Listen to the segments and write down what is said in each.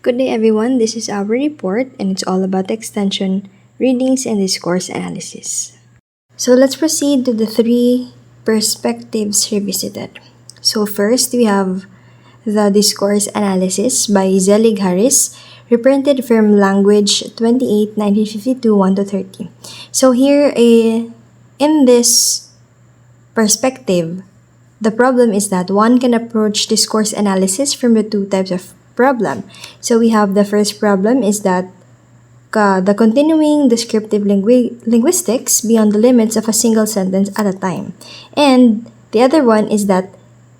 Good day, everyone. This is our report, and it's all about extension, readings, and discourse analysis. So let's proceed to the three perspectives revisited. So first, we have the Discourse Analysis by Zelig Harris, reprinted from Language 28, 1952, 1 to 30. So here, in this perspective, the problem is that one can approach discourse analysis from the two types of problem. So we have the first problem is that the continuing descriptive linguistics beyond the limits of a single sentence at a time. And the other one is that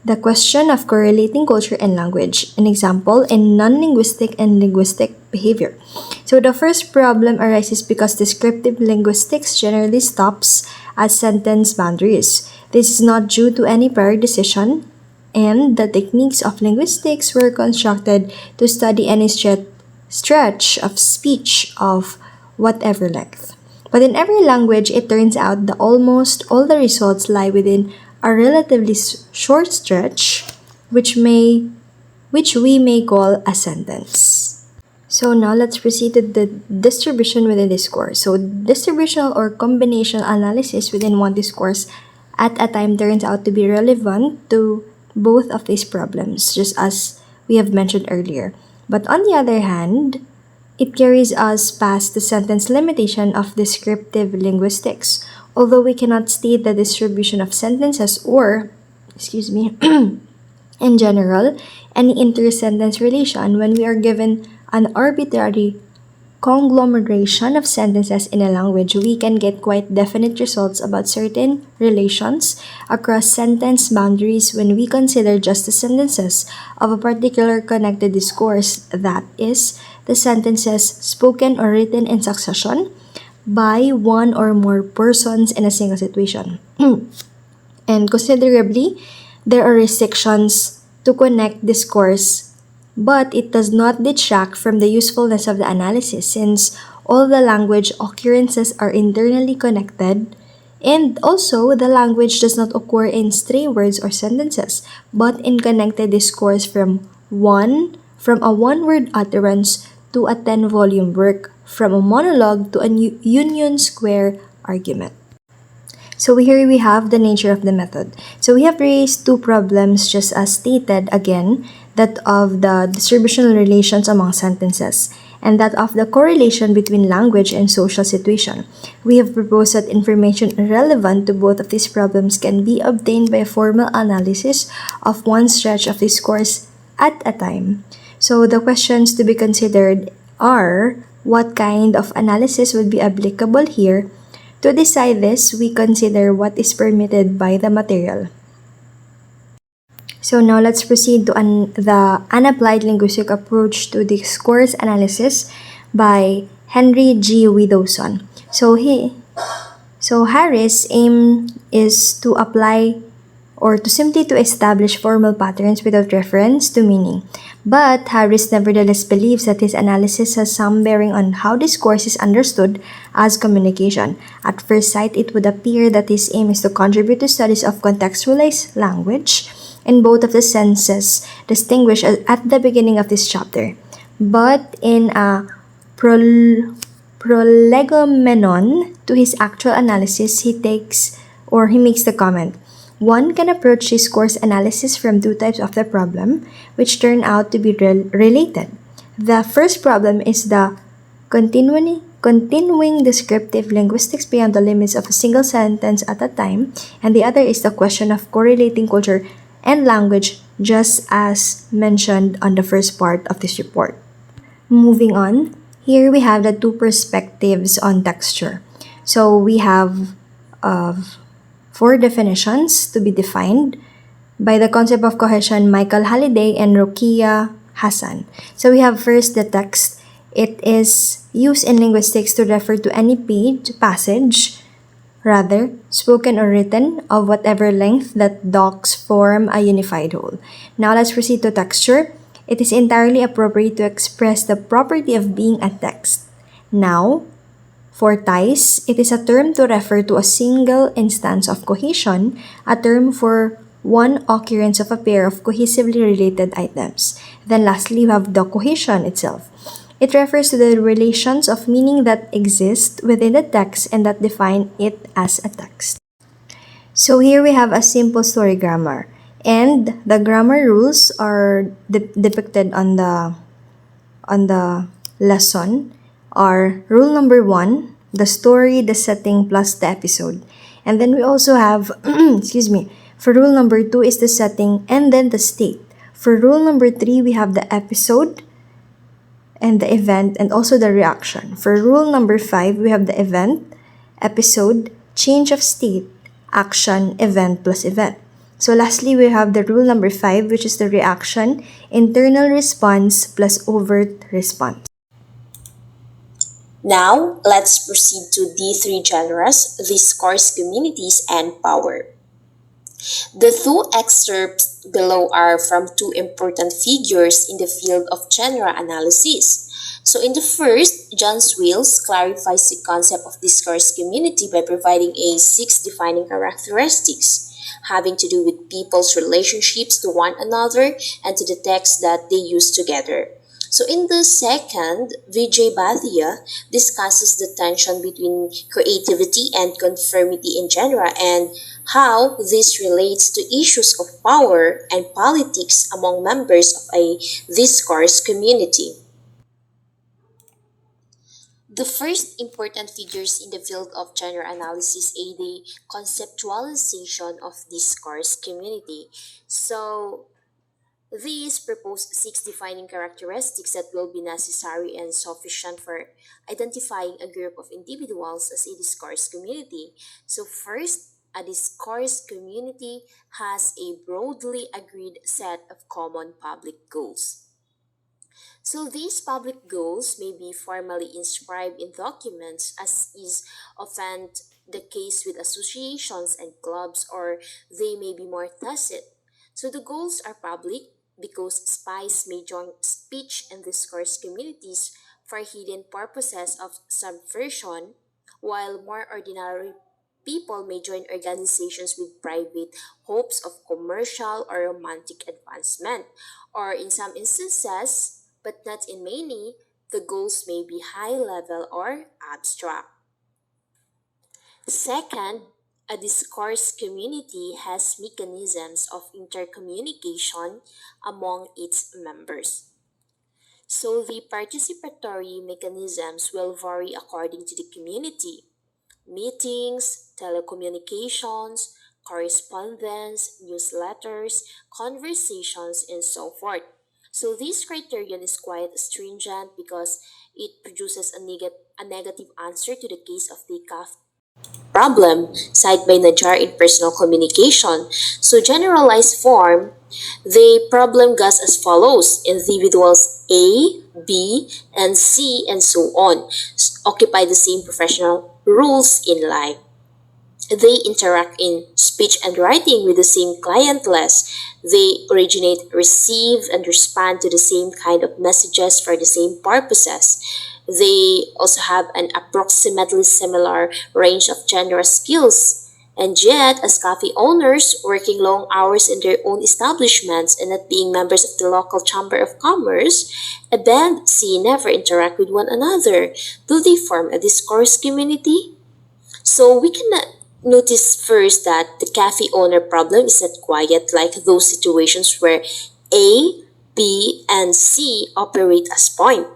the question of correlating culture and language, an example in non-linguistic and linguistic behavior. So the first problem arises because descriptive linguistics generally stops at sentence boundaries. This is not due to any prior decision, and the techniques of linguistics were constructed to study any stretch of speech of whatever length. But in every language, it turns out that almost all the results lie within a relatively short stretch, which we may call a sentence. So now let's proceed to the distribution within discourse. So distributional or combinational analysis within one discourse at a time turns out to be relevant to both of these problems, just as we have mentioned earlier. But on the other hand, it carries us past the sentence limitation of descriptive linguistics. Although we cannot state the distribution of sentences or, in general, any inter-sentence relation when we are given an arbitrary conglomeration of sentences in a language, we can get quite definite results about certain relations across sentence boundaries when we consider just the sentences of a particular connected discourse, that is, the sentences spoken or written in succession by one or more persons in a single situation. And considerably, there are restrictions to connect discourse, but it does not detract from the usefulness of the analysis since all the language occurrences are internally connected, and also the language does not occur in stray words or sentences, but in connected discourse from a one-word utterance to a 10-volume work, from a monologue to a Union Square argument. So here we have the nature of the method. So we have raised two problems just as stated again, that of the distributional relations among sentences, and that of the correlation between language and social situation. We have proposed that information relevant to both of these problems can be obtained by a formal analysis of one stretch of discourse at a time. So the questions to be considered are, what kind of analysis would be applicable here? To decide this, we consider what is permitted by the material. So now let's proceed to the unapplied linguistic approach to discourse analysis by Henry G. Widowson. So Harris' aim is to apply or to simply to establish formal patterns without reference to meaning. But Harris nevertheless believes that his analysis has some bearing on how discourse is understood as communication. At first sight, it would appear that his aim is to contribute to studies of contextualized language in both of the senses distinguished at the beginning of this chapter. But in a prolegomenon to his actual analysis, he makes the comment, one can approach discourse analysis from two types of the problem, which turn out to be related. The first problem is the continuing descriptive linguistics beyond the limits of a single sentence at a time, and the other is the question of correlating culture and language, just as mentioned on the first part of this report. Moving on, here we have the two perspectives on texture. So we have four definitions to be defined by the concept of cohesion, Michael Halliday and Rokia Hassan. So we have first the text. It is used in linguistics to refer to any passage, spoken or written, of whatever length that docs form a unified whole. Now let's proceed to texture. It is entirely appropriate to express the property of being a text. Now, for ties, it is a term to refer to a single instance of cohesion, a term for one occurrence of a pair of cohesively related items. Then lastly, we have the cohesion itself. It refers to the relations of meaning that exist within the text and that define it as a text. So here we have a simple story grammar, and the grammar rules are depicted on the lesson are rule number 1, the story, the setting plus the episode. And then we also have excuse me, for rule number 2 is the setting and then the state. For rule number 3 we have the episode and the event and also the reaction. For rule number 5 we have the event, episode, change of state, action, event plus event. So lastly, we have the rule number 5, which is the reaction, internal response plus overt response. Now, let's proceed to the three genres, discourse, communities, and power. The two excerpts below are from two important figures in the field of genre analysis. So in the first, John Swales clarifies the concept of discourse community by providing a 6 defining characteristics having to do with people's relationships to one another and to the text that they use together. So in the second, Vijay Bhatia discusses the tension between creativity and conformity in genre and how this relates to issues of power and politics among members of a discourse community. The first important figures in the field of genre analysis aid the conceptualization of discourse community. So, these propose 6 defining characteristics that will be necessary and sufficient for identifying a group of individuals as a discourse community. So, first, a discourse community has a broadly agreed set of common public goals. So these public goals may be formally inscribed in documents, as is often the case with associations and clubs, or they may be more tacit. So the goals are public because spies may join speech and discourse communities for hidden purposes of subversion, while more ordinary people may join organizations with private hopes of commercial or romantic advancement, or in some instances, but not in many, the goals may be high level or abstract. Second, a discourse community has mechanisms of intercommunication among its members. So the participatory mechanisms will vary according to the community. Meetings, telecommunications, correspondence, newsletters, conversations, and so forth. So this criterion is quite stringent because it produces a negative answer to the case of the CAF problem cited by Najar in personal communication. So generalized form, the problem goes as follows. Individuals A, B, and C, and so on occupy the same professional roles in life. They interact in speech and writing with the same client list. They originate, receive, and respond to the same kind of messages for the same purposes. They also have an approximately similar range of general skills. And yet, as cafe owners working long hours in their own establishments and not being members of the local chamber of commerce, A, B, and C never interact with one another. Do they form a discourse community? So we can notice first that the cafe owner problem is not quiet like those situations where A, B, and C operate as point.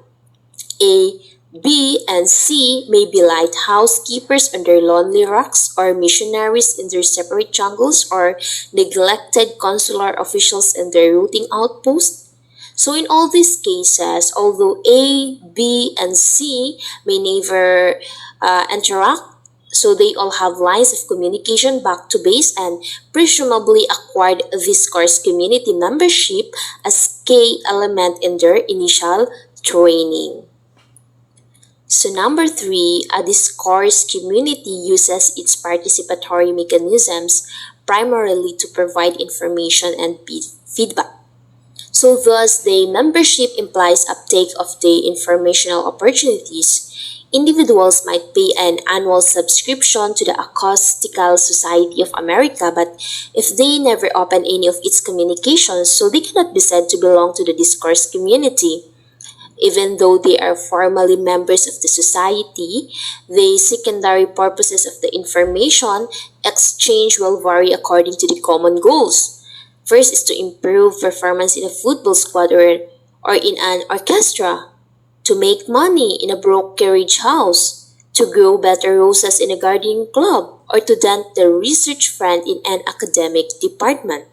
A, B, and C may be lighthouse keepers on their lonely rocks, or missionaries in their separate jungles, or neglected consular officials in their routing outposts. So in all these cases, although A, B, and C may never interact, so they all have lines of communication back to base and presumably acquired discourse community membership as key element in their initial training. So number 3, a discourse community uses its participatory mechanisms primarily to provide information and feedback. So thus, the membership implies uptake of the informational opportunities. individuals might pay an annual subscription to the Acoustical Society of America, but if they never open any of its communications, so they cannot be said to belong to the discourse community. Even though they are formally members of the society, the secondary purposes of the information exchange will vary according to the common goals. First is to improve performance in a football squad or in an orchestra, to make money in a brokerage house, to grow better roses in a gardening club, or to dent the research friend in an academic department.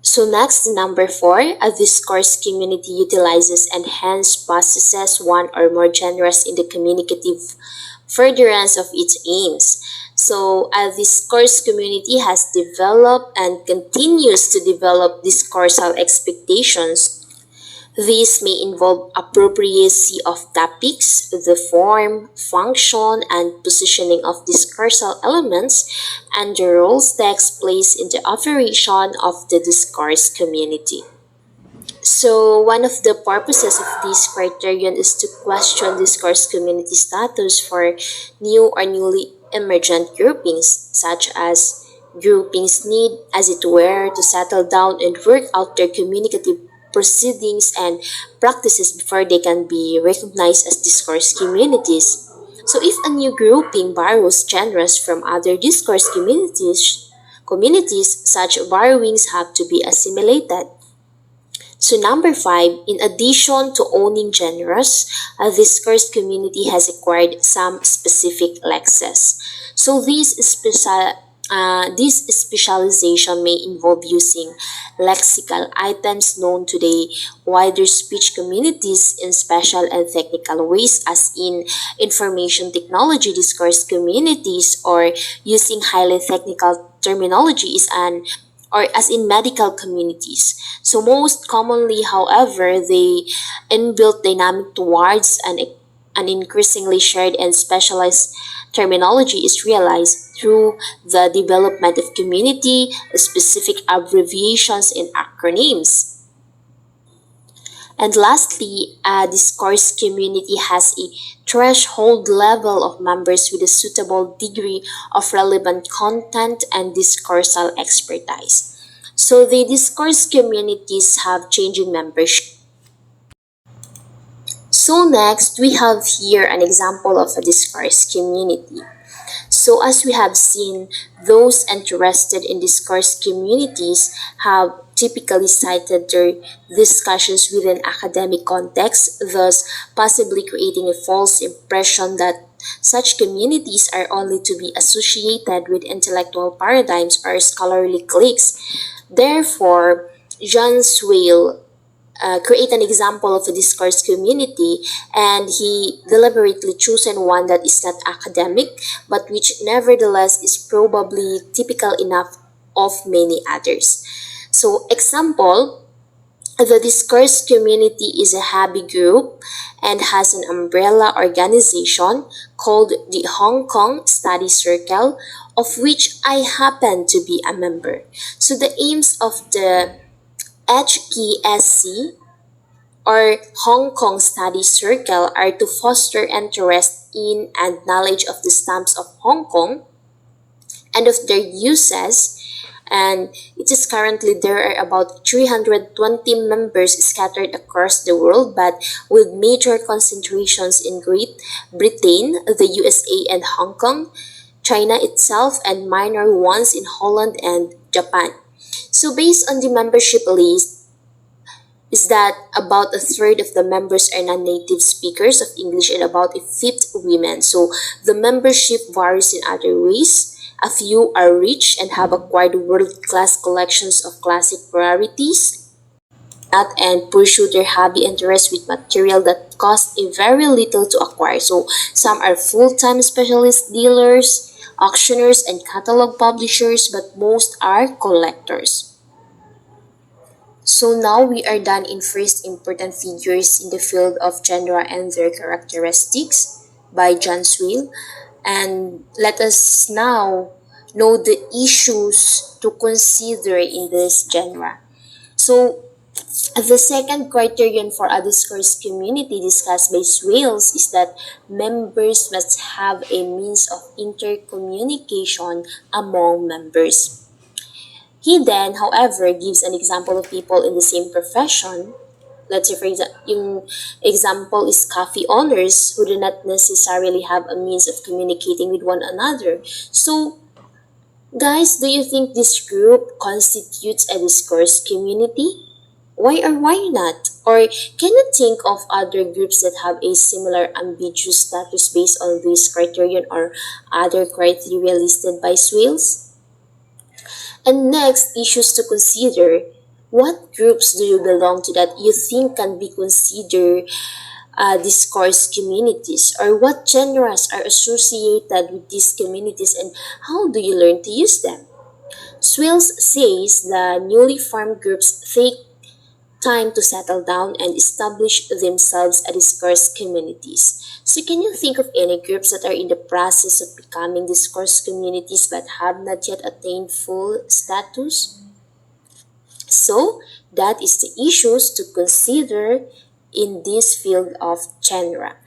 So next, number four, a discourse community utilizes and hence possesses one or more genres in the communicative furtherance of its aims. So a discourse community has developed and continues to develop discoursal expectations. These may involve appropriacy of topics, the form, function, and positioning of discursal elements, and the roles text plays in the operation of the discourse community. So, one of the purposes of this criterion is to question discourse community status for new or newly emergent groupings, such as groupings need, as it were, to settle down and work out their communicative proceedings and practices before they can be recognized as discourse communities. So, if a new grouping borrows genres from other discourse communities, such borrowings have to be assimilated. So number five, in addition to owning genres, a discourse community has acquired some specific lexes. So this specialization may involve using lexical items known to the wider speech communities in special and technical ways, as in information technology discourse communities, or using highly technical terminology is an or as in medical communities. So most commonly, however, the inbuilt dynamic towards an increasingly shared and specialized terminology is realized through the development of community-specific abbreviations and acronyms. And lastly, a discourse community has a threshold level of members with a suitable degree of relevant content and discoursal expertise. So the discourse communities have changing membership. So next, we have here an example of a discourse community. So as we have seen, those interested in discourse communities have typically cited their discussions within academic context, thus possibly creating a false impression that such communities are only to be associated with intellectual paradigms or scholarly cliques. Therefore, John Swale create an example of a discourse community, and he deliberately chosen one that is not academic but which nevertheless is probably typical enough of many others. So example, the discourse community is a hobby group and has an umbrella organization called the Hong Kong Study Circle, of which I happen to be a member. So the aims of the HKSC or Hong Kong Study Circle are to foster interest in and knowledge of the stamps of Hong Kong and of their uses. And it is currently there are about 320 members scattered across the world, but with major concentrations in Great Britain, the USA, and Hong Kong, China itself, and minor ones in Holland and Japan. So based on the membership list, is that about a third of the members are non-native speakers of English and about a fifth women. So the membership varies in other ways. A few are rich and have acquired world-class collections of classic rarities and pursue their hobby interests with material that cost a very little to acquire. So some are full-time specialist dealers, auctioneers, and catalog publishers, but most are collectors. So now we are done in first important figures in the field of genre and their characteristics by John Swale. And let us now know the issues to consider in this genre. So The second criterion for a discourse community discussed by Swales is that members must have a means of intercommunication among members. He then, however, gives an example of people in the same profession. Let's say, for example, yung example is coffee owners who do not necessarily have a means of communicating with one another. So, guys, do you think this group constitutes a discourse community? Why or why not? Or can you think of other groups that have a similar ambiguous status based on this criterion or other criteria listed by Swales? And next, issues to consider. What groups do you belong to that you think can be considered discourse communities? Or what genres are associated with these communities and how do you learn to use them? Swills says the newly formed groups take time to settle down and establish themselves as discourse communities. So, can you think of any groups that are in the process of becoming discourse communities but have not yet attained full status? So, that is the issues to consider in this field of genre.